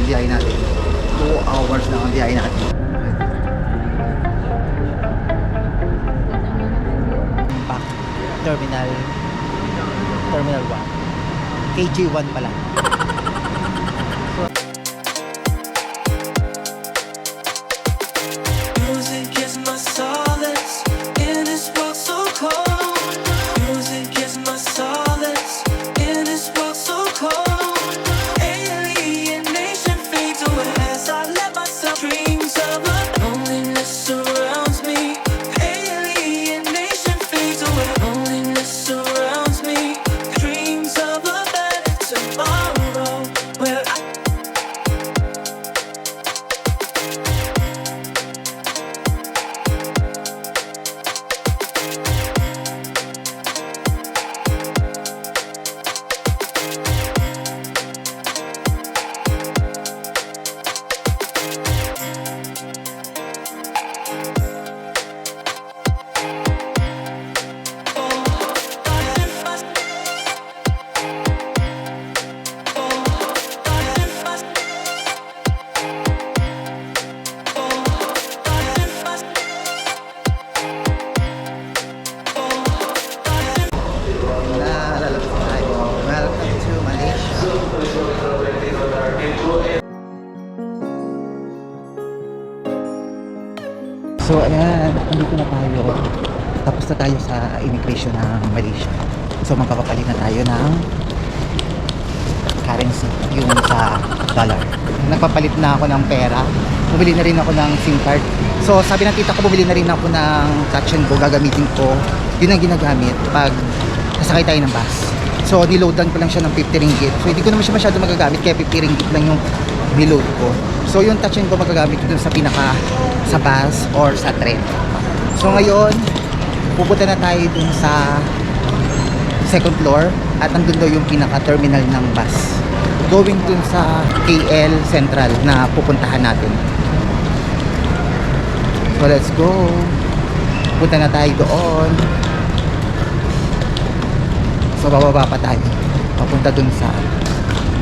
biyahe natin. 2 hours lang ang biyahe natin. Back Terminal 1. KG1 pala. Music is my solace in this world so cold. Music is my solace in this world so cold. Alienation fades away as I let myself dreams of a loneliness surrounds me. Alienation fades away. Loneliness surrounds me. Dreams of a better tomorrow where I Lalabas tayo. Welcome to Malaysia. So ayan, nandito na tayo. Tapos na tayo sa immigration ng Malaysia. So magpapapalit na tayo ng currency, yung sa dollar. Nagpapalit na ako ng pera. Bumili na rin ako ng SIM card. So sabi ng tita ko, bumili na rin ako ng touch and go. Gagamitin ko. Yun ang ginagamit pag nasakay tayo ng bus. So niloadan ko lang siya ng 50 ringgit. So hindi ko naman siya masyado magagamit, kaya 50 ringgit lang yung niload ko. So yung touch and go magagamit ko dun sa pinaka sa bus or sa train. So ngayon pupunta na tayo dun sa second floor at andun daw yung pinaka terminal ng bus going dun sa KL Central na pupuntahan natin. So let's go. Punta na tayo doon. So bababa pa tayo papunta dun sa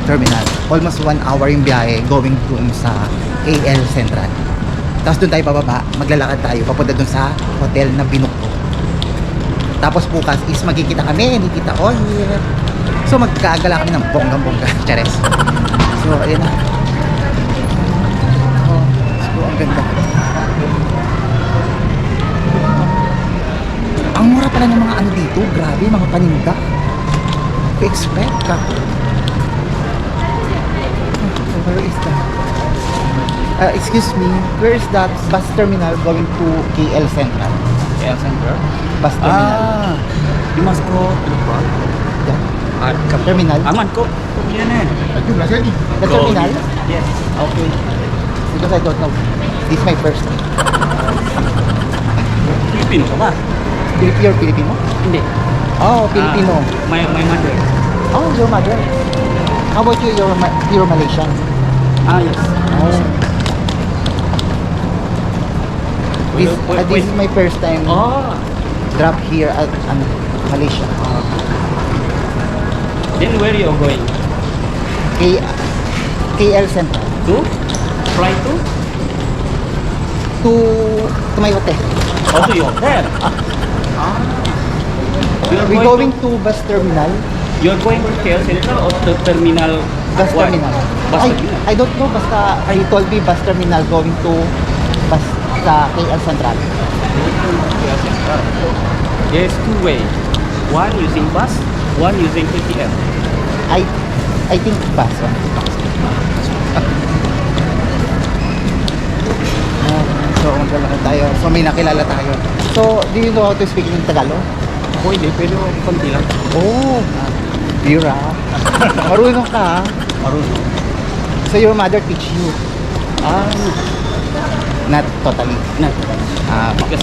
terminal. Almost 1 hour yung biyahe going dun sa KL Central. Tapos dun tayo bababa, maglalakad tayo papunta dun sa hotel na binook ko. Tapos bukas is magkikita kami, hindi kita all here. So magkagala kami ng bonggang-bongga. Chares. So ayun na. Oh, so ang ganda. Ang mura pala ng mga ano dito. Grabe, mga paninda. Expect ka. So where is that? Excuse me, where is that bus terminal going to KL Central? KL Center? Bus terminal. You must go to the front. Yeah. Come. Terminal? Aman ko. Yan eh. The Go. terminal? Yes. Okay. Because I don't know. This is my first time. Filipino ka ba? You're Filipino? Hindi. Oh, Filipino. My mother. Oh, your mother. How about you? You're Malaysian. Yes. Oh. This is my first time drop here at Malaysia. Then where you are going? KL Central. To? Fly to? To my hotel. Oh, to your hotel. We're going to bus terminal. You're going to KL Center or to terminal? Bus What? terminal. Bus terminal. I don't know, basta he told me bus terminal going to bus sa KL Central. KL Center. There's two ways. One using bus, one using KTM. I think bus. So, maglalakad tayo. So, may nakilala tayo. So, do you know how to speak in Tagalog? Pwede, pero konti lang. Oh, Bira. Marunong ka, ha? Marunong. So, your mother teach you? Not totally. Not. Ah, Because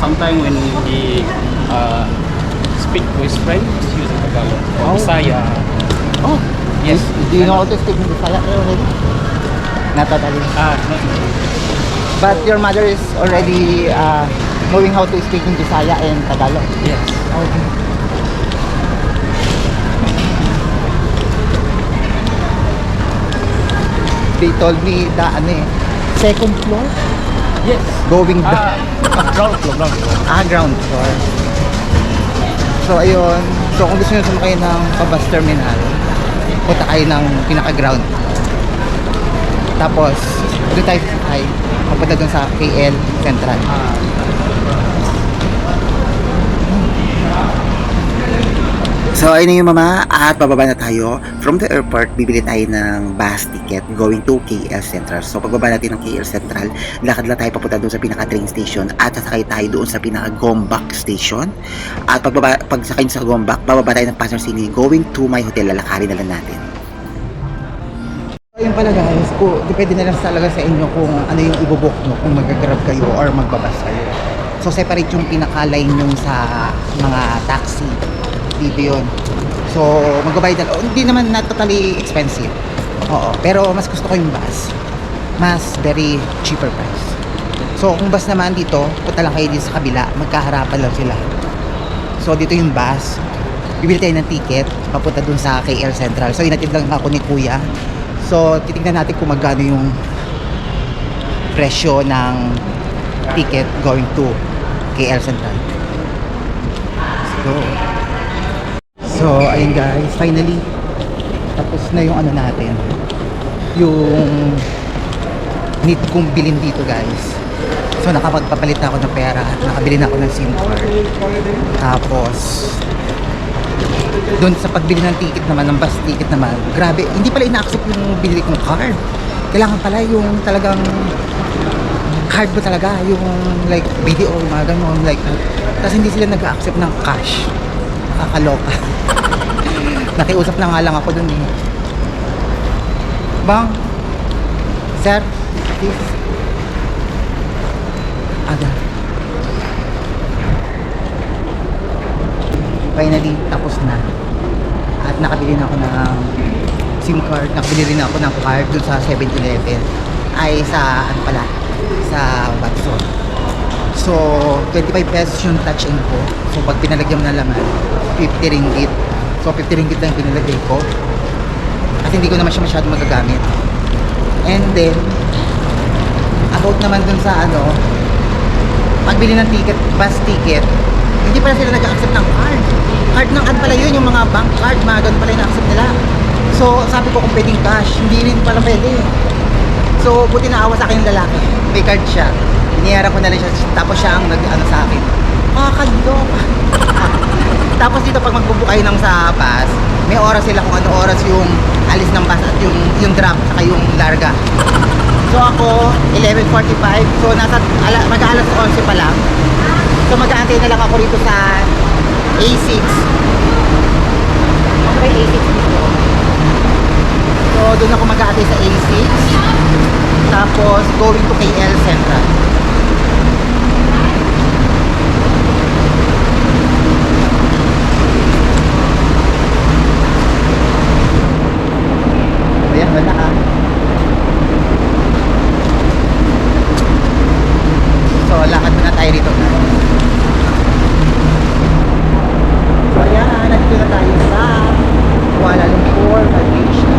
sometimes when he speak to his friend, he's using Tagalog. Oh. Bisaya. oh, Yes. Do you know how to speak in Bisaya already? Not totally. Not But your mother is already knowing how to speak in Bisaya and Tagalog. yes. Okay. they told me the second floor Yes. going down. Ground floor, ground floor. Ground floor. So ayun, so kung gusto nyo sumakay ng pabus terminal, punta kayo ng pinaka-ground. Tapos doon tayo sakay papunta doon sa KL Central. So ayun na yung mama, at bababa na tayo from the airport. Bibili tayo ng bus ticket going to KL Central. So pagbaba natin ng KL Central, lakad lang tayo papunta doon sa pinaka train station at sasakay tayo doon sa pinaka Gombak station. At pagsakay sa Gombak, bababa tayo ng Pasar City going to my hotel. Lalakarin na lang natin. Ayun pala guys, depende na lang talaga sa inyo kung ano yung ibobook nyo, kung mag-grab kayo or magbabas kayo. So separate yung pinaka-line yung sa mga taxi dito yun. So magbabayad na, hindi naman na totally expensive, oo, pero mas gusto ko yung bus, mas very cheaper price. So kung bus naman dito, punta lang kayo dito sa kabila, magkaharapan lang sila. So dito yung bus, bibili tayo ng ticket papunta dun sa KL Central. So inatid lang ako ni kuya. So titignan natin kung magkano yung presyo ng ticket going to KL Central. Let's go. So ayun guys, finally tapos na yung ano natin, yung need kong bilhin dito guys. So nakapagpapalit na ako ng pera, nakabili na ako ng SIM card. Tapos doon sa pagbili ng ticket naman, ng bus ticket naman, grabe, hindi pala ina-accept yung binili kong card. Kailangan pala yung talagang card mo talaga, yung like video, mga ganun, like, tapos hindi sila nag-accept ng cash. Nakakaloka. Nakiusap na nga lang ako dun eh. Bang, sir, please. Aga. Finally, tapos na. At nakabili na ako ng SIM card. Nakabili rin ako ng card dun sa 7-Eleven. Ay, sa, ano pala, sa Watson. So, 25 pesos yung touch and go. So, pag pinalagyan mo na laman, 50 ringgit. So, 50 ringgit lang yung pinalagay ko. Kasi hindi ko naman siya masyadong magagamit. And then, about naman dun sa ano, pagbili ng ticket, bus ticket, hindi pala sila nag-accept ng card. Card ng ad pala yun, yung mga bank card, mga ganun pala yung accept nila. So, sabi ko kung pwedeng cash, hindi rin pala pwede. So, buti naawa sa akin yung lalaki. May card siya. Iniyara ko na lang siya, tapos siya ang nag-ano sa akin. Kakaloka. Tapos dito pag magbubook kayo ng sa bus, may oras sila kung ano oras yung alis ng bus at yung drop saka yung larga. So ako 11:45, so mag-aalas 11 pa lang. So mag-aantay na lang ako rito sa A6. Ano ba yung A6 dito? So doon ako mag-aantay sa A6. Tapos going to KL Central. Ayan, wala ah. So, lakad muna tayo rito guys. So, ayan, nandito na tayo sa Kuala Lumpur, Malaysia.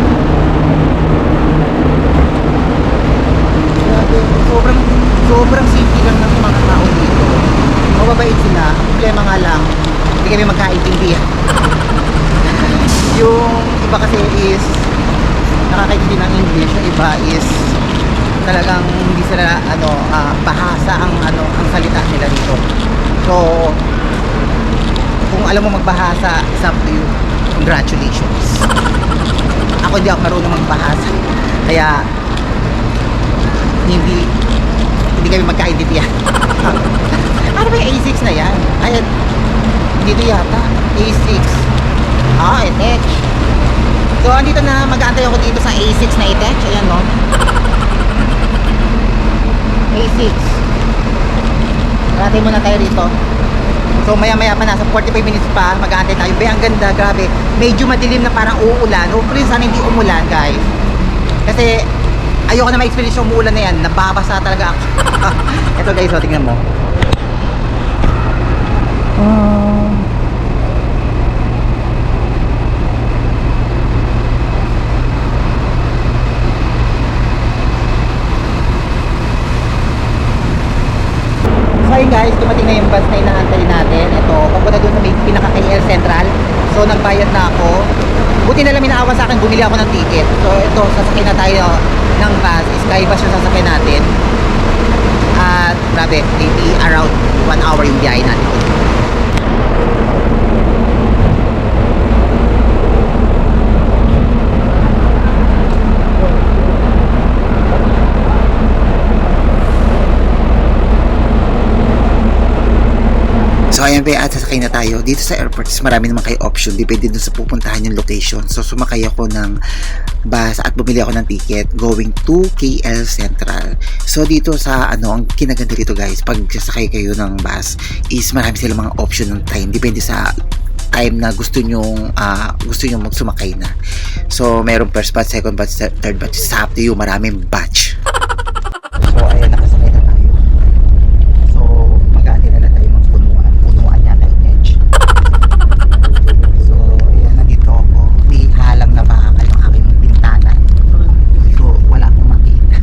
Grabe, sobrang simple lang ng mga tao dito. Mababait sila. Ang problema nga lang, hindi kami magkaintindihan. Yung iba kasi is nakakaintindi ng English, yung iba is talagang hindi sila bahasa ang ang salita nila dito. So kung alam mo magbahasa, it's up to you. Congratulations. Ako hindi ako marunong magbahasa, kaya hindi kami magkaintindihan. Ano ba yung A6 na yan? Ay, dito yata A6. Etech. So andito na, mag-aantay ako dito sa A6 na Etech. Ayan no, A6. Aratay muna tayo rito. So maya maya pa, nasa 45 minutes pa, mag-aantay tayo. Ang ganda, grabe. Medyo madilim na, parang uulan. Hopefully sana hindi umulan guys, kasi ayoko na ma-experience yung umulan na yan. Nababasa talaga ako. Ito guys, so tingnan mo. bus na inaantay natin. Ito, papunta doon sa may pinaka-KL Central. So, nagbayad na ako. Buti na lang minaawa sa akin, bumili ako ng ticket. So, ito, sasakay na tayo ng bus. Skybus yung sasakay natin. At, grabe, maybe around 1 hour yung biyahe natin. So ayan ba, at sasakay na tayo. Dito sa airport, marami naman kayo option. Depende dun sa pupuntahan yung location. So sumakay ako ng bus at bumili ako ng ticket going to KL Central. So dito sa ang kinaganda dito guys, pag sasakay kayo ng bus is marami silang mga option ng time. Depende sa time na gusto nyong magsumakay na. So merong first batch, second batch, third batch. It's up to you. Maraming batch. So ayan, nakasakay na tayo. So mag-aantay na lang tayo punuan yata yung edge. So ayan, nandito ako. May halang na bakal yung aking bintana. So wala akong makita.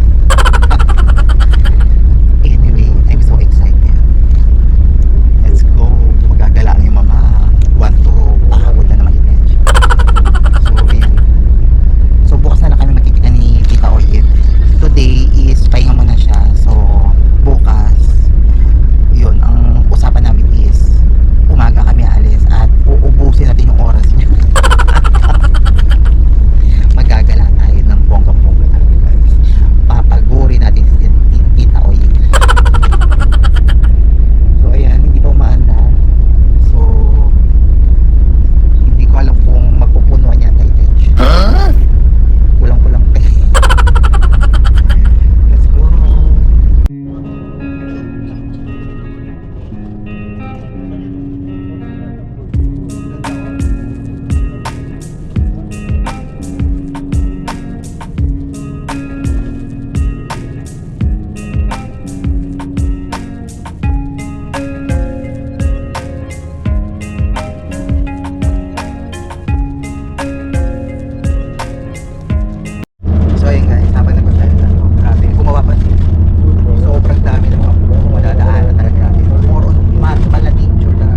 Anyway, I'm so excited. Let's go. Magagala yung mama. Want to pakabot na naman yung edge. So ayan. So bukas na lang kami makikita ni Tita Oyen. Today is pahinga muna siya. So bukas, yun, ang usapan namin is umaga kami alis at uubusin natin yung oras niya. Magagala tayo ng bongga-bongga talaga guys. Papaguri natin si Tita Oyen. So ayan, hindi pa umaanda. So hindi ko alam kung magpupunuan yata yung edge. Kulang-kulang pa. Let's go. So ayun guys, habang nagpapalala tayo, grabe, gumawa pa siya. Sobrang dami ng mga madadaanan talaga, grabe. More on mala nature na.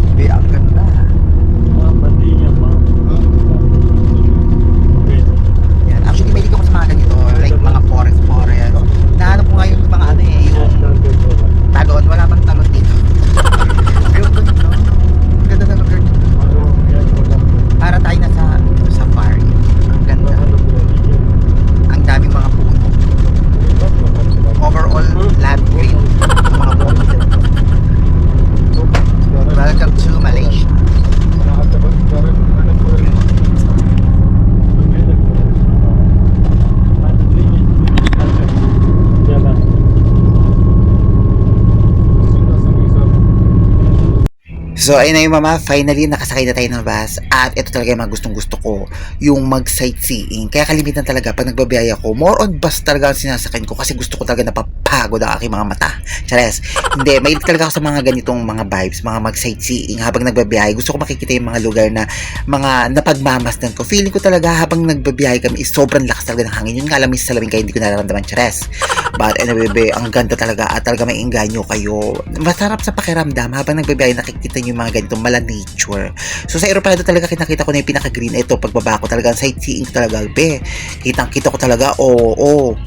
Hindi, ang ganda. Yan. Actually, may dito ako sa mga ganito, like mga forest. Nahanap ko nga yung mga yung talon, wala bang talon dito? Pero ang ganda. Ang ganda na lugar dito. Para tayo na sa safari. Ang ganda. Ang daming mga puno. Overall, land green. Mga puno. Welcome to Malaysia. So ayun na yung mama, finally nakasakay na tayo ng bus at ito talaga yung mga gustong gusto ko, yung mag sightseeing. Kaya kalimitan talaga pag nagbabiyaya ko, more on bus talaga ang sinasakyan ko kasi gusto ko talaga napapagod ang aking mga mata. Chares, hindi, mahilig talaga ako sa mga ganitong mga vibes, mga mag sightseeing habang nagbabiyahe. Gusto ko makikita yung mga lugar na mga napagmamasdan ko. Feeling ko talaga habang nagbabiyahe kami is sobrang lakas talaga ng hangin. Yun nga lang may salamin kaya hindi ko nararamdaman, chares. But anyway, ang ganda talaga at talaga may inganyo kayo. Masarap sa pakiramdam habang nagbabiyahe nakikita nyo yung mga ganitong mala nature. So sa aeroplano talaga kinakita ko na yung pinaka-green. Ito pagbaba ko talaga, sightseeing ko talaga, be. Kitang-kita ko talaga,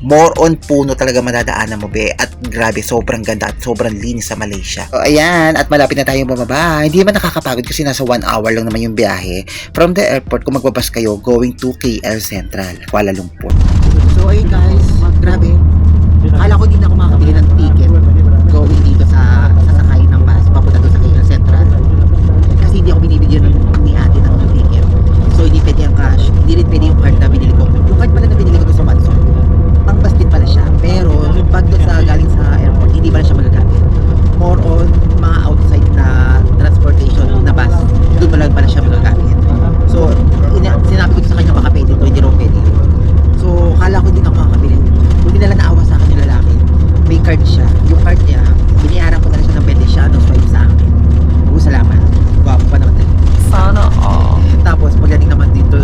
more on puno talaga madadaanan mo, be. At grabe, sobrang ganda at sobrang linis sa Malaysia. So ayan, at malapit na tayong bumaba. Hindi naman nakakapagod kasi nasa 1 hour lang naman yung biyahe. From the airport, kung magbabas kayo, going to KL Central, Kuala Lumpur. So ayun guys, grabe. Akala ko din ako makakabili ng ticket going dito sa sasakay ng bus papunta doon sa KL Central kasi hindi ako binibigyan ni ate ng ticket, so hindi pwede ang cash, hindi rin pwede yung card na binili ko. Yung card pala na binili ko doon sa Manson, pang bus din pala siya, pero pag doon sa galing sa airport hindi pala siya magagamit. More on mga outside na transportation na bus, doon pala siya magagamit. So sinabi ko sa kanya baka pwede to, hindi rin pwede. So kala ko din ako makakabili. Hindi nila naawa sa akin yung lalaki. May card siya. Yung card niya, biniyaran ko na siya ng pwede siya. Swipe sa akin. Salamat. Gwapo pa naman tayo. Sana all. Tapos pagdating naman dito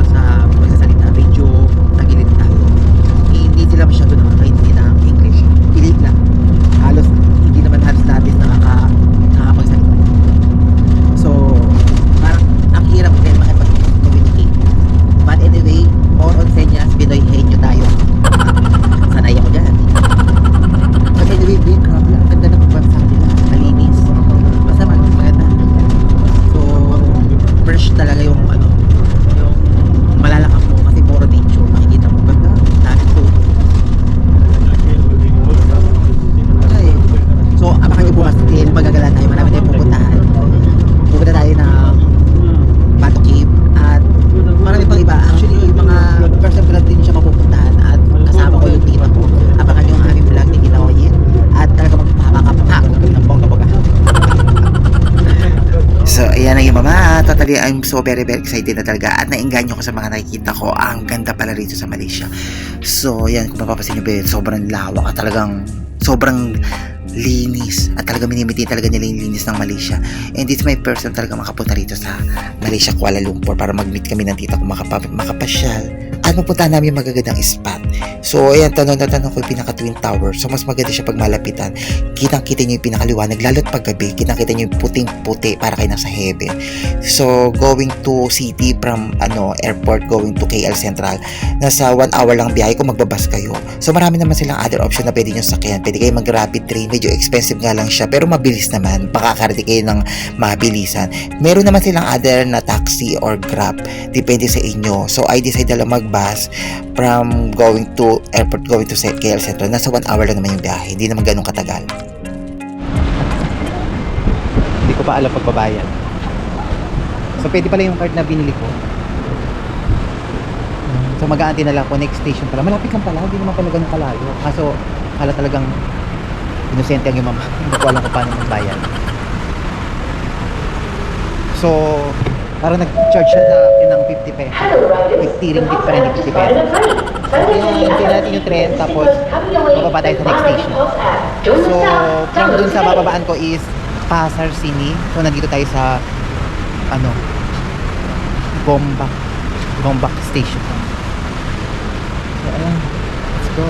I'm so very excited na talaga at nainganyo ko sa mga nakikita ko. Ang ganda pala rito sa Malaysia. So yan, kung mapapasin nyo ba, sobrang lawak at talagang sobrang linis at talaga minimitin talaga nila yung linis ng Malaysia. And it's my first time talaga makapunta rito sa Malaysia, Kuala Lumpur, para mag-meet kami ng tita ko, makapasyal at mapunta namin yung magagandang spot. So ayan, tanong ko yung pinaka Twin Tower. So mas maganda siya pag malapitan. Kitang-kita nyo yung pinakaliwanag, lalo't paggabi kitang-kita nyo yung puting-puti para kayo nasa heaven. So going to city from airport going to KL Central, nasa 1 hour lang biyahe kung magbabas kayo. So marami naman silang other option na pwede nyo sakyan. Pwede kayo mag-rapid train, medyo expensive nga lang siya pero mabilis naman, makakarating kayo ng mabilisan. Meron naman silang other na taxi or grab, depende sa inyo. So I decide na lang mag-bus from going to airport going to KL Central. Nasa 1 hour lang naman yung biyahe, hindi naman ganun katagal. Hindi ko pa alam pagbabayad. So pwede pala yung card na binili ko. So mag-aantay na lang po, next station pala. Malapit lang pala, hindi naman pala ganun kalayo. Kaso kala talagang inosente ang yung mama. Hindi ko alam kung paano magbayad. So parang nag-charge siya sa akin ng 50 pesos. 50 ringgit pa rin, 50 pesos. So hintay natin yung tren, tapos bababa tayo sa next station. So from dun sa bababaan ko is Pasar Sini. So nandito tayo sa Gombak Station. So ayan, let's go.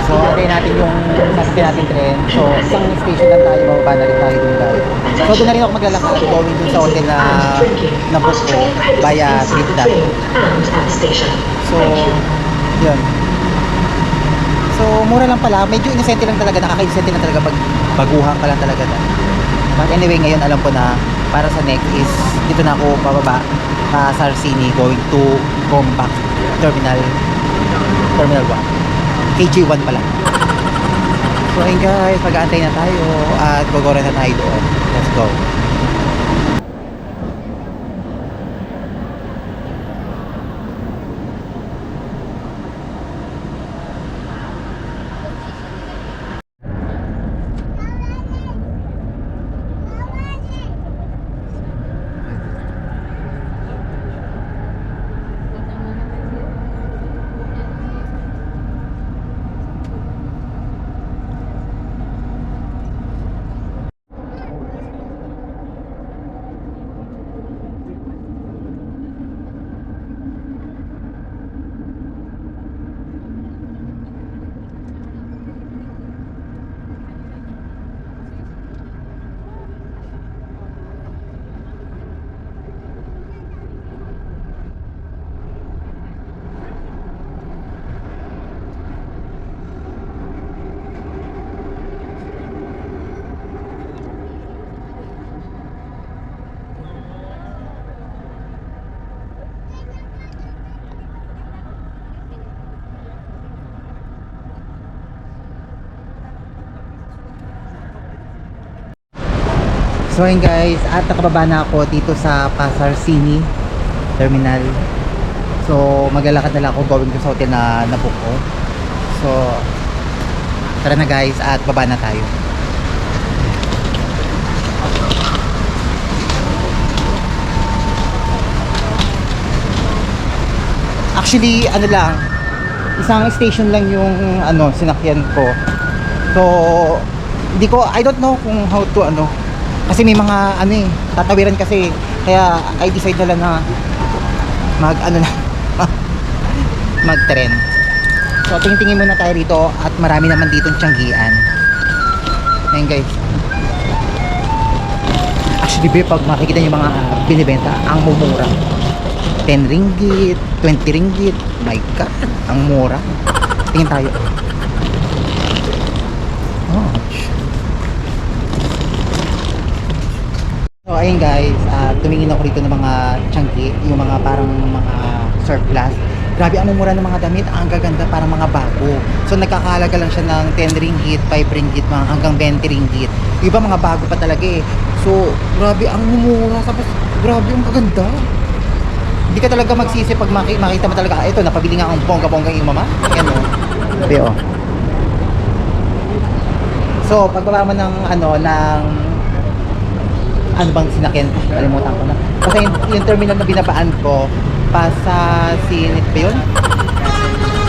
So antay natin yung sasakyan natin tren. So isang station lang tayo, bababa na rin tayo dun guys. So doon na rin ako maglalakad going dun sa hotel na book ko via TripDot. So yun. So mura lang pala, medyo inosente lang talaga, nakaka-inosente lang talaga pag baguhan ka lang talaga na. But anyway, ngayon alam ko na para sa next is dito na ako pababa sa Sarsini going to Gombak Terminal 1. KG1 pala. So ayun guys, mag-aantay na tayo at gogora na tayo doon. Let's go. So ayun guys, at nakababa na ako dito sa Pasar Sini Terminal. So maglalakad na lang ako going to sa hotel na nabook ko. So tara na guys, at baba na tayo. Actually isang station lang yung sinakyan ko. So I don't know kung how to kasi may mga tatawiran kasi, kaya I decide na lang na mag-tren. So tingin-tingin muna tayo rito at marami naman ditong tiyanggian. Ayan guys. Actually pag makikita nyo mga binibenta, ang mumura. 10 ringgit, 20 ringgit. My God, ang mura. Tingin tayo. So ayun guys, tumingin ako rito ng mga chunky, yung mga parang mga surplus. Grabe ang mura ng mga damit, ang gaganda, parang mga bago. So nagkakahalaga lang siya ng 10 ringgit, 5 ringgit, hanggang 20 ringgit. Iba mga bago pa talaga eh. So grabe ang mura, tapos grabe ang kaganda. Hindi ka talaga magsisi pag makita mo talaga, ito, napabili nga akong bongga-bongga yung mama. Ayan o. Sabi o. So, pagbaba mo ng, ano bang sinakyan? Kalimutan ko na. Kasi yung terminal na binabaan ko, pasa Sinit ba yun?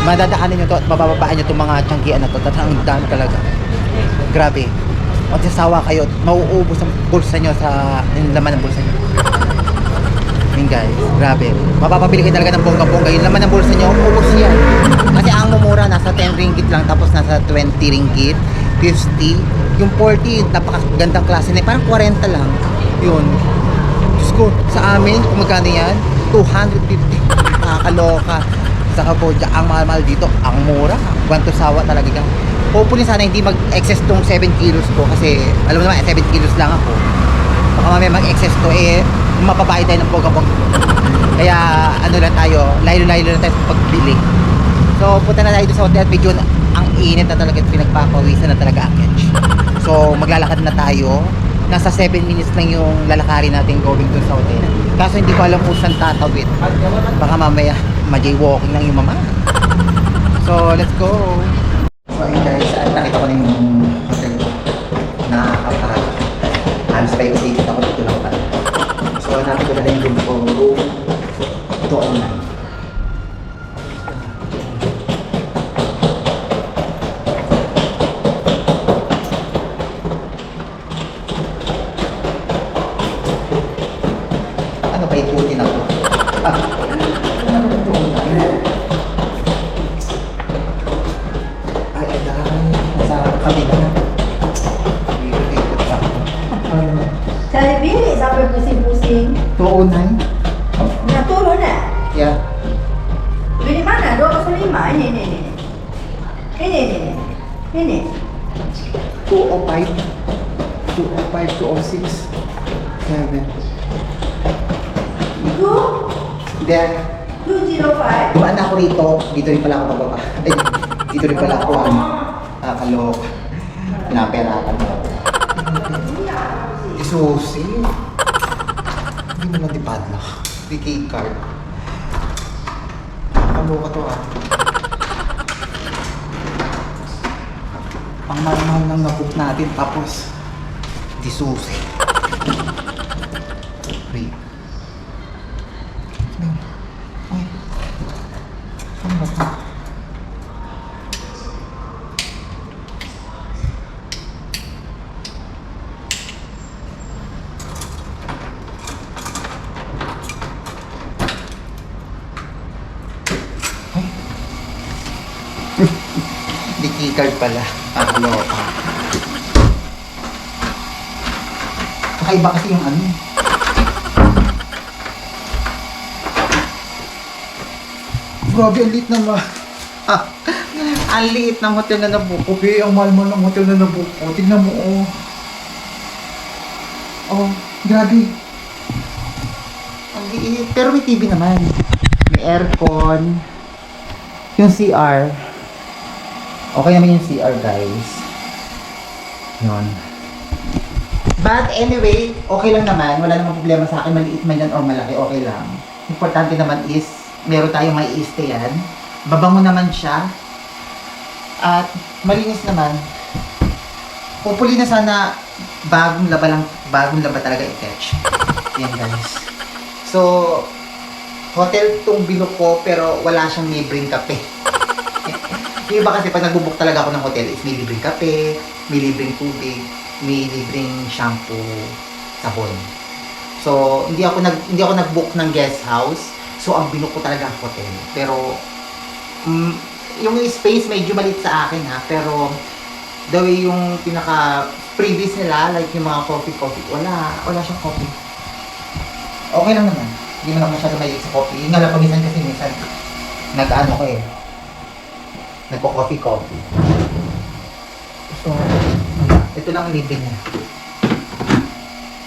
Madadaanan nyo to at mabababaan nyo itong mga tiyanggian na to. Ang dami talaga. Grabe. Magsasawa kayo, mauubos ang bulsa nyo sa yung laman ng bulsa nyo. Yun guys, grabe. Mapapabili kayo talaga ng bongga-bongga. Yung laman ng bulsa nyo, ubos yan. Kasi ang mumura, nasa 10 ringgit lang, tapos nasa 20 ringgit, 50. Yung 40, napakagandang klase na. Parang 40 lang. Yun. Diyos ko, sa amin, kung magkano yan, 250. Nakakaloka. Sa Cambodia, ang mahal-mahal dito, ang mura. Bantusawa talaga yan. Hopefully sana hindi mag-excess tong 7 kilos ko kasi alam mo naman 7 kilos lang ako. Baka mamaya mag-excess to mapabayad tayo ng bongga-bongga. Kaya ano lang tayo, layo-layo lang tayo sa pagbili. So punta na tayo sa hotel at medyo ang init na talaga at pinagpapawisan na talaga ang edge. So maglalakad na tayo. Nasa 7 minutes lang yung lalakarin natin going dun sa hotel. Kaso hindi ko alam kung saan tatawid. Baka mamaya ma-jaywalking lang yung mama. So let's go. So ayun guys, nakita ko na yung hotel ko. Nakakaparag. Halos 5 days ako dito lang pala. So hanapin ko na lang yung room ko. Ito online. Ano pa ikutin ako? Ay, nasa kabila na. Ikot-ikot pa. Cari bilik sampai pusing-pusing. 209? Nak turun tak? Yeah. Bilik mana? 205. Ini. Ini. 205, 206, 7. Itu Then, 205. dumaan na ako rito. Dito rin pala ako pababa. Ay, dito rin pala ako. Kalok. Pinaperakan mo. Isusi. Hindi mo na padlock. Di key card. Kaloka to Ang mahal-mahal ng nabook natin tapos di susi. Wait. Ay. Ano ba ito? Ay. Di keycard pala. Kaloka. Kakaiba kasi yung ano. Grabe, ang liit naman. Ang liit ng hotel na nabuko. Okay, ang mahal-mahal ng hotel na nabuko. Tignan mo, oh. Oh, grabe. Ang liit. Pero may TV naman. May aircon. Yung CR. Okay naman yung CR, guys. Yun. But anyway, okay lang naman. Wala namang problema sa akin. Maliit man yan or malaki, okay lang. Importante naman is, meron tayong may i-stayan. Babango naman siya. At malinis naman. Hopefully na sana bagong laba talaga i-catch. Yan guys. So, hotel tong bilok ko pero wala siyang libreng kape. Yung iba kasi pag nagbubook talaga ako ng hotel is may libreng kape, may libreng tubig, may libreng shampoo, sabon. So, hindi ako nag-book ng guest house. So, ang binook ko talaga ang hotel. Pero, yung space medyo maliit sa akin ha. Pero, the way yung pinaka-previous nila, like yung mga coffee, wala siyang coffee. Okay lang naman. Hindi mo na masyado mahilig sa coffee. Yung nga lang minsan nag-ano ko nagpo-coffee. So, ito lang ang libre niya.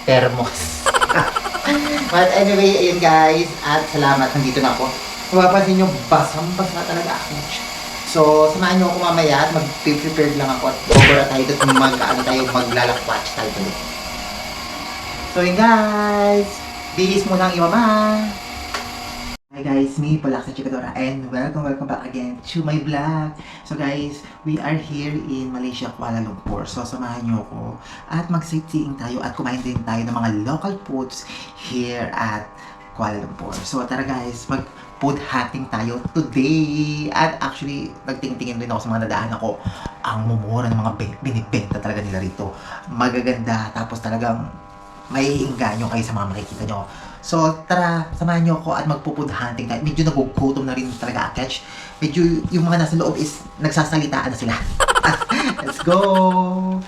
Thermos. But anyway, ayun guys. At salamat, nandito na ako. Mapapansin nyo, basang-basa talaga ako. So, samahan nyo ako mamaya at mag-prepare lang ako at over tayo doon maglalakwatch tayo doon. So yun guys, bihis mo lang imama. Hi guys, me Polak sa Chikadora and welcome back again to my vlog. So guys, we are here in Malaysia, Kuala Lumpur. So samahan nyo ako at mag-sightseeing tayo at kumain din tayo ng mga local foods here at Kuala Lumpur. So tara guys, mag-food hunting tayo today. At actually, nagtingin-tingin din ako sa mga nadaan ako. Ang mumura ng mga binibenta talaga nila rito. Magaganda, tapos talagang may inganyo kayo sa mga makikita nyo. So, tara, samahan nyo ako at magpo-food hunting tayo. Medyo nagugutom na rin talaga, Catch. Medyo yung mga nasa loob is nagsasalitaan na sila. Let's go!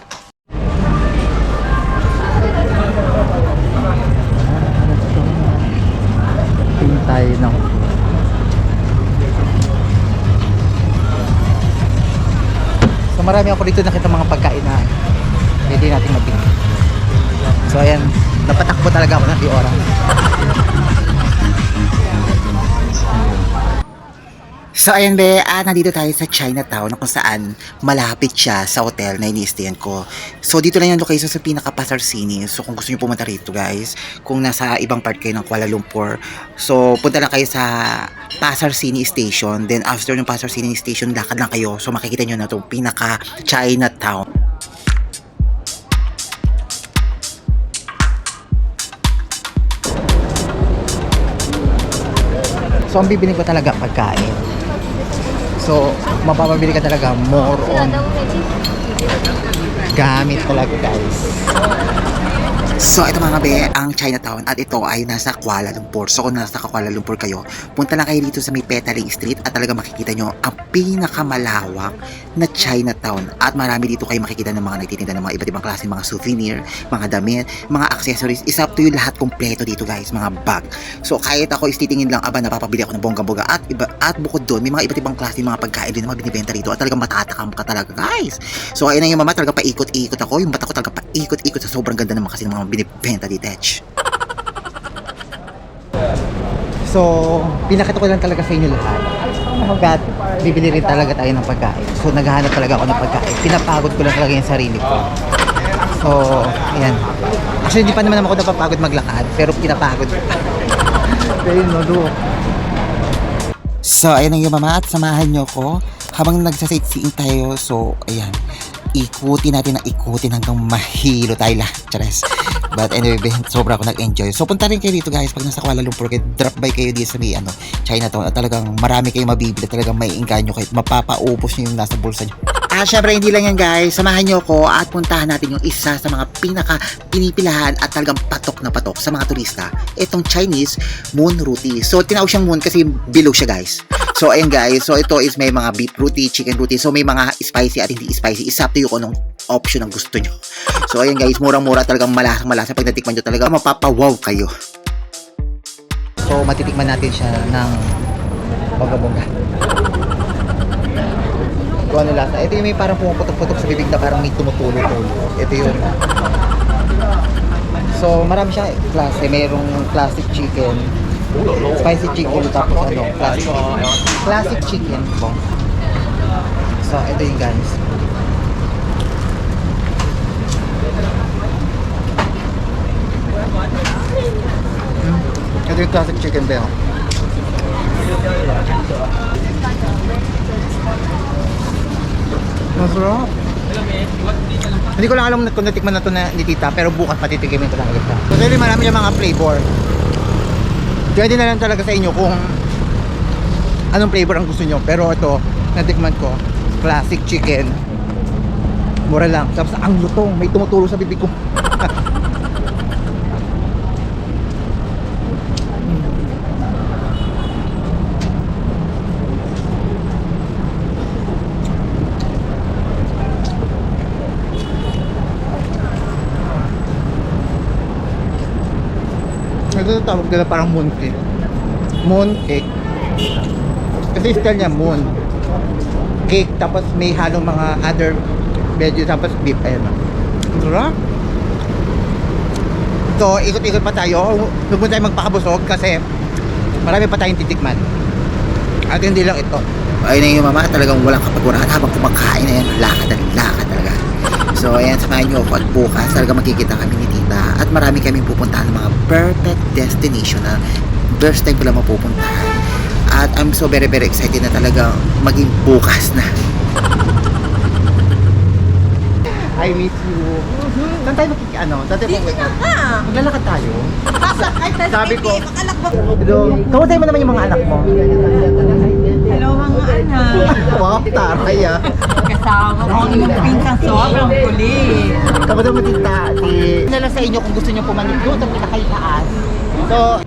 Tingin tayo ng... So, marami ako dito nakita mga pagkain na pwede natin matingin. So ayan, napatakbo talaga ako ng di oras. So ayan be, nandito tayo sa Chinatown kung saan malapit siya sa hotel na ini-stayan ko. So dito lang yung location sa pinaka-Pasar Cine. So kung gusto niyo pumunta rito guys, kung nasa ibang part kayo ng Kuala Lumpur, so punta lang kayo sa Pasar Cine Station. Then after ng Pasar Cine Station, lakad lang kayo. So makikita niyo na itong pinaka-Chinatown. So, ang bibili ko talaga pagkain. So, mapapabili ka talaga more on gamit talaga, guys. So, ito mga be, ang Chinatown at ito ay nasa Kuala Lumpur. So, kung nasa Kuala Lumpur kayo, punta lang kayo dito sa may Petaling Street at talaga makikita nyo ang pinakamalawak na Chinatown. At marami dito kayo makikita ng mga nagtitinda ng mga iba't ibang klase, mga souvenir, mga damit, mga accessories. Is up to you lahat kompleto dito guys, mga bag. So, kahit ako is titingin lang, napapabili ako ng bongga-bongga at bukod doon, may mga iba't ibang klase, mga pagkain din na mga binibenta rito at talagang matatakam ka talaga guys. So, ayun na yung mama, talaga paikot-ikot ako. Yung mata ko talaga paikot-ikot sa sobrang ganda naman kasi ng mga binibenta dito. So, pinakita ko lang talaga sa inyo lahat. Hanggat bibili rin talaga tayo ng pagkain. So, naghahanap talaga ako ng pagkain. Pinapagod ko lang talaga yung sarili ko. So, ayan. Actually, hindi pa naman ako napapagod maglakad. Pero pinapagod ko. Pero yun, no, So, ayan ang yung mama at samahan nyo ko habang nagsasightseeing tayo. So, ayan. Ikutin natin hanggang mahilo tayo lahat. Chares. But anyway, sobra ako nag-enjoy. So punta rin kayo dito guys pag nasa Kuala Lumpur kayo, drop by kayo dito sa may Chinatown at talagang marami kayong mabibili, talagang may inganyo kayo, mapapaubos nyo yung nasa bulsa nyo. Syempre hindi lang yan guys, samahan nyo ako at puntahan natin yung isa sa mga pinaka pinipilahan at talagang patok na patok sa mga turista, itong Chinese Moon Roti. So tinawag siyang Moon kasi bilog siya guys. So ayan guys, so ito is may mga beef roti, chicken roti, so may mga spicy at hindi spicy. It's up to you kung anong option ang gusto nyo. So ayan guys, murang-mura, talagang malasang pag natikman nyo talaga mapapawaw kayo. So matitikman natin siya ng bongga-bongga. Kung ano lasa. Ito yung may parang pumuputok-putok sa bibig na parang may tumutulo-tulo. Ito yung so marami siyang klase. Mayroong classic chicken, spicy chicken, tapos classic chicken po. So ito yung guys. Ito yung classic chicken ba yun? Masarap. Hindi ko lang alam kung natikman na ito ni tita, pero bukas patitikimin ko lang ulit siya. So really marami yung mga flavor. Pwede na lang talaga sa inyo kung anong flavor ang gusto nyo. Pero ito, natikman ko, classic chicken. Mura lang. Tapos ang lutong, may tumuturo sa bibig ko. Ito tawag nila parang moon cake. Moon cake. Kasi style niya moon cake, tapos may halong mga other veggies, tapos beef. Ayan. Sarap. So, ikot-ikot pa tayo. Huwag mo tayo magpakabusog kasi marami pa tayong titikman. At hindi lang ito. Ayun na yung mama, talagang walang kapagurahan habang kumakain na yan. Lakad talaga. So, ayan, samahan nyo ako at bukas talaga magkikita kami ni tita at marami kaming pupuntahan ng mga perfect destination na first time ko lang mapupuntahan. At I'm so very excited na talaga maging bukas na. I miss you. Saan tayo Saan tayo maglalakad tayo? Sabi ko, kamusta mo naman yung mga anak mo? Hello mga anak. Wow, taray ah. Kasama ko ang iyong pinsang sobrang kulit. Kamusta mo tita? Nala sa inyo kung gusto nyo pumanik doon sa pinakay taas. So,